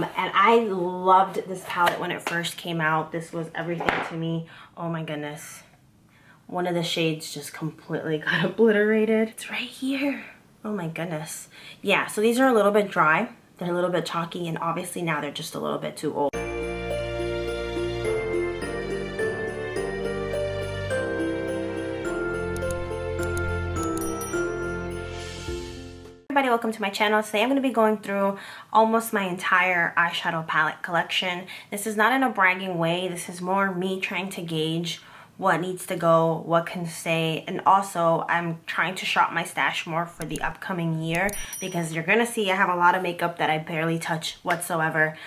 And I loved this palette when it first came out. This was everything to me. Oh my goodness. One of the shades just completely got obliterated. It's right here. Oh my goodness. Yeah, so these are a little bit dry. They're a little bit chalky, and obviously now they're just a little bit too old. Everybody, welcome to my channel. Today I'm going to be going through almost my entire eyeshadow palette collection. This is not in a bragging way. This is more me trying to gauge what needs to go, what can stay, and also I'm trying to shop my stash more for the upcoming year, because you're gonna see I have a lot of makeup that I barely touch whatsoever.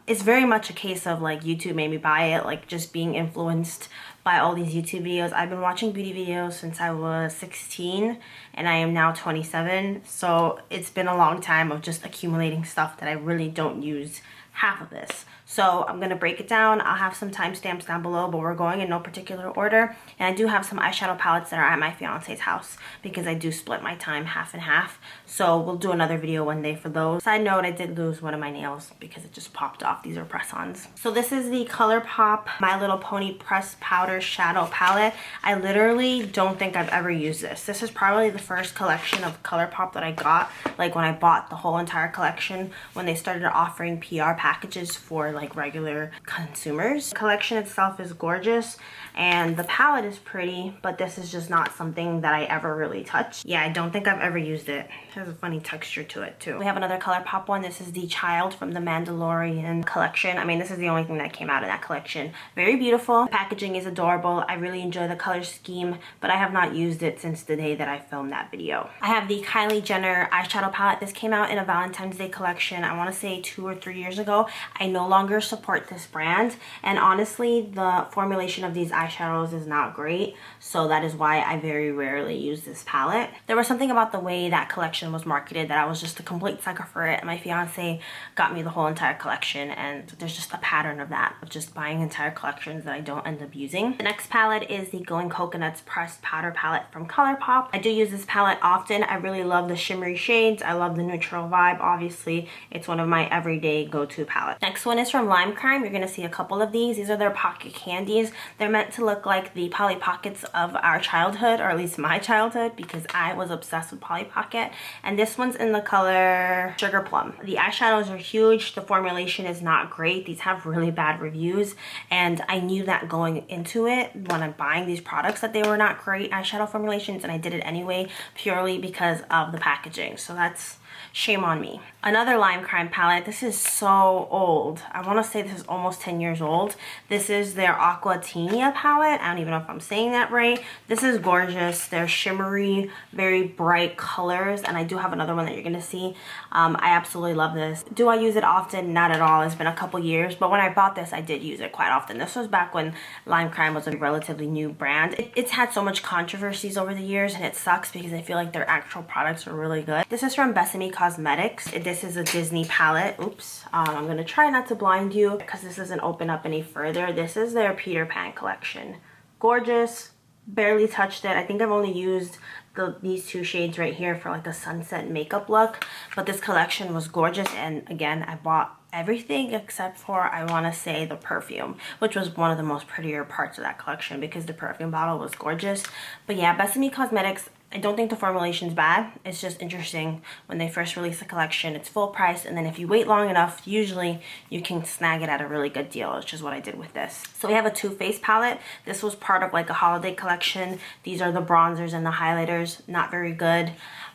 It's very much a case of like YouTube made me buy it, like just being influenced by all these YouTube videos. I've been watching beauty videos since I was 16 and I am now 27, so it's been a long time of just accumulating stuff that I really don't use half of this. So I'm going to break it down. I'll have some timestamps down below, but we're going in no particular order. And I do have some eyeshadow palettes that are at my fiance's house because I do split my time half and half. So we'll do another video one day for those. Side note, I did lose one of my nails because it just popped off. These are press-ons. So this is the Colourpop My Little Pony Pressed Powder Shadow Palette. I literally don't think I've ever used this. This is probably the first collection of Colourpop that I got, like when I bought the whole entire collection, when they started offering PR packages for like regular consumers. The collection itself is gorgeous and the palette is pretty, but this is just not something that I ever really touch. Yeah, I don't think I've ever used it. It has a funny texture to it too. We have another Colourpop one. This is the Child from the Mandalorian collection. I mean, this is the only thing that came out of that collection. Very beautiful. The packaging is adorable. I really enjoy the color scheme, but I have not used it since the day that I filmed that video. I have the Kylie Jenner eyeshadow palette. This came out in a Valentine's Day collection, I want to say 2 or 3 years ago. I no longer support this brand, and honestly the formulation of these eyeshadows is not great, so that is why I very rarely use this palette. There was something about the way that collection was marketed that I was just a complete sucker for it, and my fiance got me the whole entire collection, and there's just a pattern of that, of just buying entire collections that I don't end up using. The next palette is the Glowing Coconuts Pressed Powder Palette from Colourpop. I do use this palette often. I really love the shimmery shades. I love the neutral vibe. Obviously, it's one of my everyday go-to palettes. Next one is from Lime Crime. You're going to see a couple of these. These are their pocket candies. They're meant to look like the Polly Pockets of our childhood, or at least my childhood, because I was obsessed with Polly Pocket. And this one's in the color Sugar Plum. The eyeshadows are huge. The formulation is not great. These have really bad reviews, and I knew that going into it when I'm buying these products that they were not great eyeshadow formulations, and I did it anyway purely because of the packaging. So that's shame on me. Another Lime Crime palette. This is so old. I want to say this is almost 10 years old. This is their Aquatania palette. I don't even know if I'm saying that right. This is gorgeous. They're shimmery, very bright colors, and I do have another one that you're going to see. I absolutely love this. Do I use it often? Not at all. It's been a couple years, but when I bought this, I did use it quite often. This was back when Lime Crime was a relatively new brand. It's had so much controversies over the years, and it sucks because I feel like their actual products are really good. This is from Besame Cosmetics. This is a Disney palette. Oops. I'm going to try not to blind you because this doesn't open up any further. This is their Peter Pan collection. Gorgeous. Barely touched it. I think I've only used these two shades right here for like a sunset makeup look, but this collection was gorgeous, and again, I bought everything except for, I want to say, the perfume, which was one of the most prettier parts of that collection because the perfume bottle was gorgeous. But yeah, Besame Cosmetics, I don't think the formulation's bad. It's just interesting. When they first release a collection, it's full price, and then if you wait long enough, usually you can snag it at a really good deal, which is what I did with this. So we have a Too Faced palette. This was part of like a holiday collection. These are the bronzers and the highlighters. Not very good,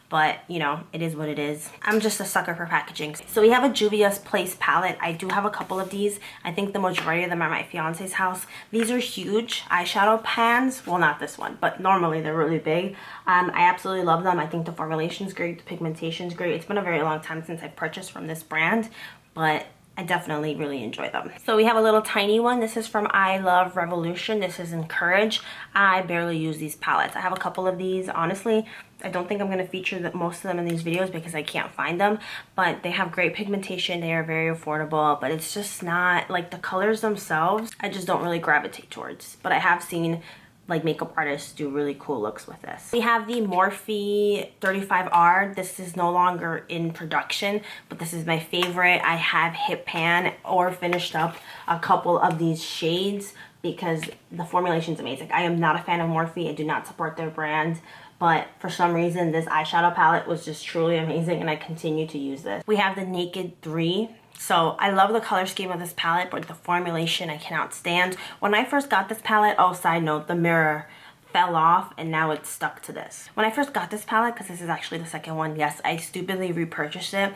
but you know, it is what it is. I'm just a sucker for packaging. So we have a Juvia's Place palette. I do have a couple of these. I think the majority of them are at my fiance's house. These are huge eyeshadow pans. Well, not this one, but normally they're really big. I absolutely love them. I think the formulation's great, the pigmentation's great. It's been a very long time since I've purchased from this brand, but I definitely really enjoy them. So we have a little tiny one. This is from I Love Revolution. This is Encourage. I barely use these palettes. I have a couple of these. Honestly, I don't think I'm going to feature most of them in these videos because I can't find them, but they have great pigmentation. They are very affordable, but it's just not like the colors themselves. I just don't really gravitate towards, but I have seen like makeup artists do really cool looks with this. We have the Morphe 35R. This is no longer in production, but this is my favorite. I have hit pan or finished up a couple of these shades because the formulation is amazing. I am not a fan of Morphe. I do not support their brand, but for some reason this eyeshadow palette was just truly amazing and I continue to use this. We have the Naked 3. So I love the color scheme of this palette, but the formulation I cannot stand. When I first got this palette, oh, side note, the mirror fell off and now it's stuck to this. When I first got this palette, because this is actually the second one, yes, I stupidly repurchased it.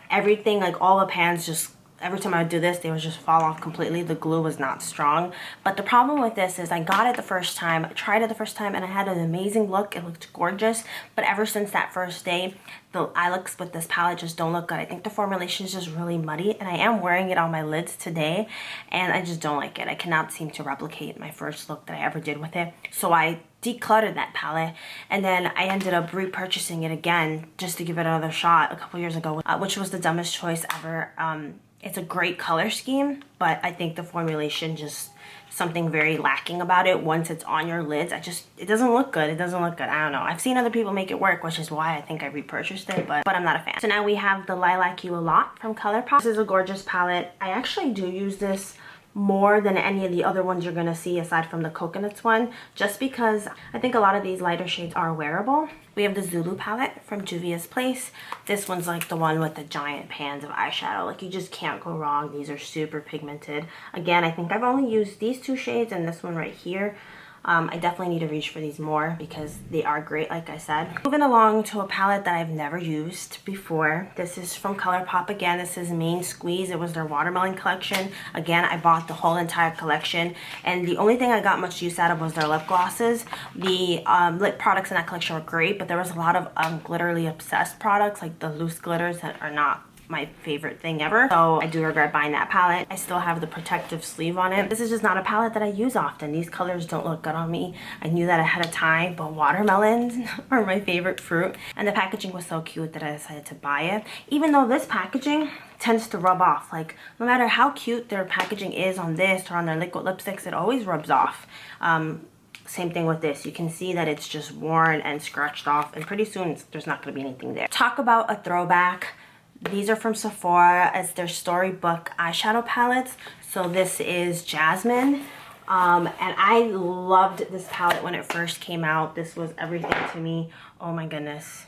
Everything, like all the pans, just every time I would do this, they would just fall off completely. The glue was not strong. But the problem with this is I got it the first time, I tried it the first time, and I had an amazing look. It looked gorgeous. But ever since that first day, the eye looks with this palette just don't look good. I think the formulation is just really muddy, and I am wearing it on my lids today, and I just don't like it. I cannot seem to replicate my first look that I ever did with it. So I decluttered that palette, and then I ended up repurchasing it again just to give it another shot a couple years ago, which was the dumbest choice ever. It's a great color scheme, but I think the formulation just something very lacking about it. Once it's on your lids, it doesn't look good. It doesn't look good. I don't know. I've seen other people make it work, which is why I think I repurchased it, but I'm not a fan. So now we have the Lilac You a Lot from Colourpop. This is a gorgeous palette. I actually do use this more than any of the other ones you're gonna see aside from the coconuts one, just because I think a lot of these lighter shades are wearable. We have the Zulu palette from Juvia's Place. This one's like the one with the giant pans of eyeshadow. Like, you just can't go wrong. These are super pigmented. Again, I think I've only used these two shades and this one right here. I definitely need to reach for these more because they are great, like I said. Moving along to a palette that I've never used before. This is from Colourpop again. This is Main Squeeze. It was their watermelon collection. Again, I bought the whole entire collection, and the only thing I got much use out of was their lip glosses. The lip products in that collection were great, but there was a lot of glitterly obsessed products, like the loose glitters that are not my favorite thing ever. So I do regret buying that palette. I still have the protective sleeve on it. This is just not a palette that I use often. These colors don't look good on me. I knew that ahead of time, but watermelons are my favorite fruit. And the packaging was so cute that I decided to buy it. Even though this packaging tends to rub off. Like, no matter how cute their packaging is on this or on their liquid lipsticks, it always rubs off. Same thing with this. You can see that it's just worn and scratched off, and pretty soon there's not going to be anything there. Talk about a throwback. These are from Sephora as their Storybook eyeshadow palettes. So this is Jasmine. And I loved this palette when it first came out. This was everything to me. Oh my goodness.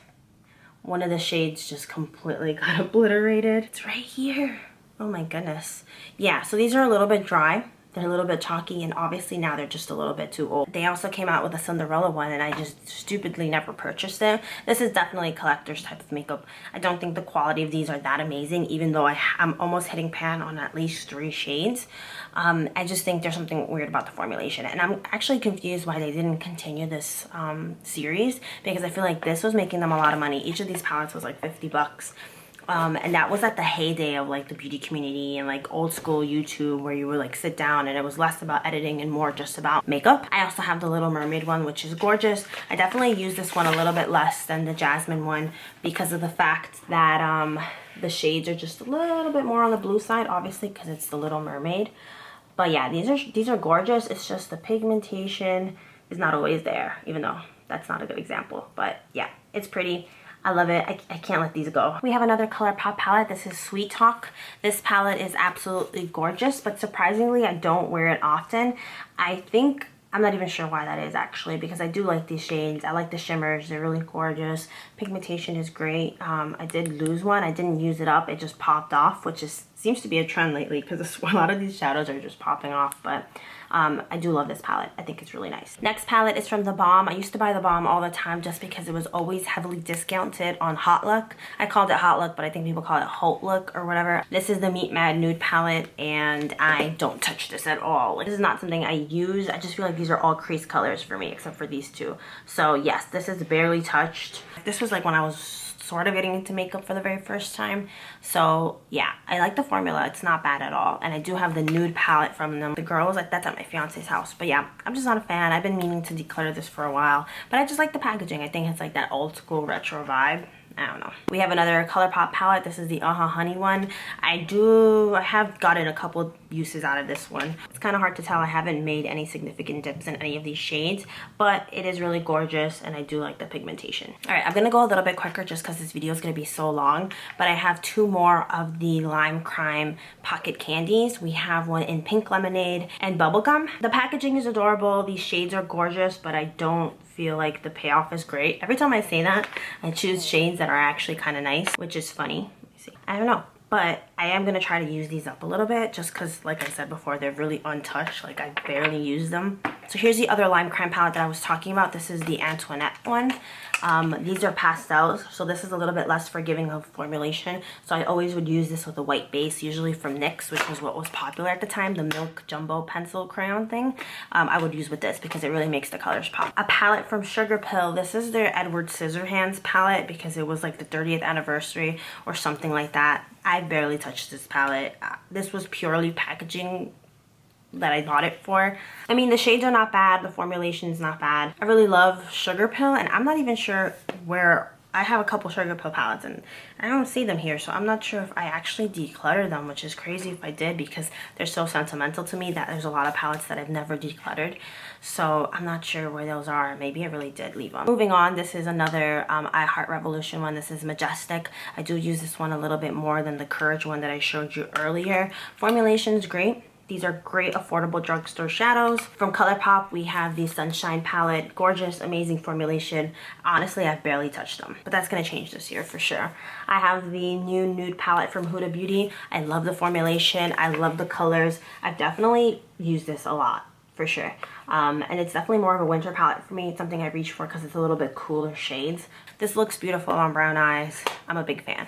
One of the shades just completely got obliterated. It's right here. Oh my goodness. Yeah, so these are a little bit dry. They're a little bit chalky, and obviously now they're just a little bit too old. They also came out with a Cinderella one, and I just stupidly never purchased it. This is definitely a collector's type of makeup. I don't think the quality of these are that amazing, even though I'm almost hitting pan on at least 3 shades. I just think there's something weird about the formulation, and I'm actually confused why they didn't continue this series, because I feel like this was making them a lot of money. Each of these palettes was like 50 bucks. And that was at the heyday of like the beauty community and like old school YouTube, where you would like sit down and it was less about editing and more just about makeup. I also have the Little Mermaid one, which is gorgeous. I definitely use this one a little bit less than the Jasmine one because of the fact that the shades are just a little bit more on the blue side, obviously because it's the Little Mermaid. But yeah, these are gorgeous. It's just the pigmentation is not always there, even though that's not a good example. But yeah, it's pretty. I love it. I can't let these go. We have another Colourpop palette. This is Sweet Talk. This palette is absolutely gorgeous, but surprisingly, I don't wear it often. I'm not even sure why that is actually, because I do like these shades. I like the shimmers. They're really gorgeous. Pigmentation is great. I did lose one. I didn't use it up. It just popped off, which seems to be a trend lately because a lot of these shadows are just popping off. But I do love this palette. I think it's really nice. Next palette is from the Balm. I used to buy the Balm all the time just because it was always heavily discounted on Hot Look. I called it Hot Look, but I think people call it Haute Look or whatever. This is the Meet Mad Nude palette, and I don't touch this at all. This is not something I use. I just feel like these are all crease colors for me, except for these two. So yes, this is barely touched. This was like when I was sort of getting into makeup for the very first time. So yeah, I like the formula. It's not bad at all. And I do have the nude palette from them. The girls, like, that's at my fiance's house. But yeah, I'm just not a fan. I've been meaning to declutter this for a while, but I just like the packaging. I think it's like that old school retro vibe. I don't know. We have another Colourpop palette. This is the Honey one. I have gotten a couple uses out of this one. It's kind of hard to tell. I haven't made any significant dips in any of these shades, but it is really gorgeous and I do like the pigmentation. All right, I'm gonna go a little bit quicker just because this video is gonna be so long, but I have two more of the Lime Crime pocket candies. We have one in Pink Lemonade and Bubblegum. The packaging is adorable. These shades are gorgeous, but I don't feel like the payoff is great. Every time I say that, I choose shades that are actually kind of nice, which is funny. Let me see. I don't know. But I am gonna try to use these up a little bit just because, like I said before, they're really untouched. Like, I barely use them. So here's the other Lime Crime palette that I was talking about. This is the Antoinette one. These are pastels, so this is a little bit less forgiving of formulation. So I always would use this with a white base, usually from NYX, which was what was popular at the time, the Milk Jumbo pencil crayon thing. I would use with this because it really makes the colors pop. A palette from Sugar Pill. This is their Edward Scissorhands palette because it was like the 30th anniversary or something like that. I barely touched this palette. This was purely packaging that I bought it for. I mean, the shades are not bad, the formulation is not bad. I really love Sugar Pill, and I'm not even sure where. I have a couple Sugar Pill palettes and I don't see them here, so I'm not sure if I actually decluttered them, which is crazy if I did because they're so sentimental to me that there's a lot of palettes that I've never decluttered. So I'm not sure where those are. Maybe I really did leave them. Moving on, this is another I Heart Revolution one. This is Majestic. I do use this one a little bit more than the Courage one that I showed you earlier. Formulation is great. These are great affordable drugstore shadows. From Colourpop, we have the Sunshine palette. Gorgeous, amazing formulation. Honestly, I've barely touched them, but that's gonna change this year for sure. I have the new nude palette from Huda Beauty. I love the formulation. I love the colors. I've definitely used this a lot, for sure. And it's definitely more of a winter palette for me. It's something I reach for because it's a little bit cooler shades. This looks beautiful on brown eyes. I'm a big fan.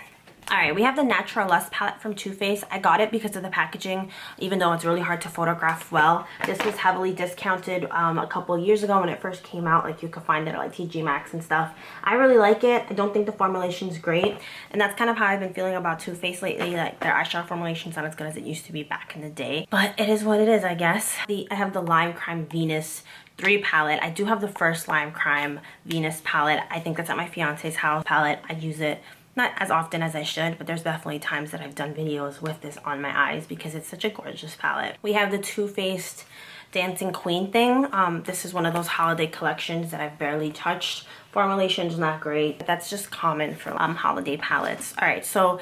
All right, we have the Natural Lust palette from Too Faced. I got it because of the packaging, even though it's really hard to photograph well. This was heavily discounted a couple of years ago when it first came out. Like, you could find it at like TG Maxx and stuff. I really like it. I don't think the formulation is great. And that's kind of how I've been feeling about Too Faced lately. Like, their eyeshadow formulation's not as good as it used to be back in the day. But it is what it is, I guess. I have the Lime Crime Venus 3 palette. I do have the first Lime Crime Venus palette. I think that's at my fiance's house palette. I use it not as often as I should, but there's definitely times that I've done videos with this on my eyes because it's such a gorgeous palette. We have the Too Faced Dancing Queen thing. This is one of those holiday collections that I've barely touched. Formulation's not great. That's just common for holiday palettes. All right, so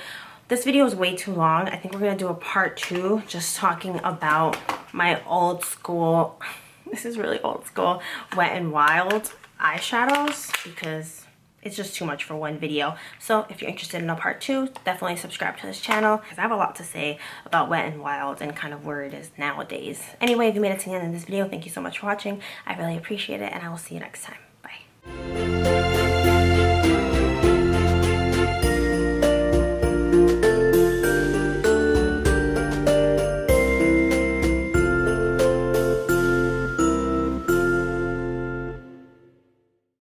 this video is way too long. I think we're gonna do a part 2, just talking about my old school, this is really old school, Wet n Wild eyeshadows because it's just too much for one video. So if you're interested in a part 2, definitely subscribe to this channel because I have a lot to say about Wet n Wild and kind of where it is nowadays. Anyway, if you made it to the end of this video, thank you so much for watching. I really appreciate it, and I will see you next time. Bye.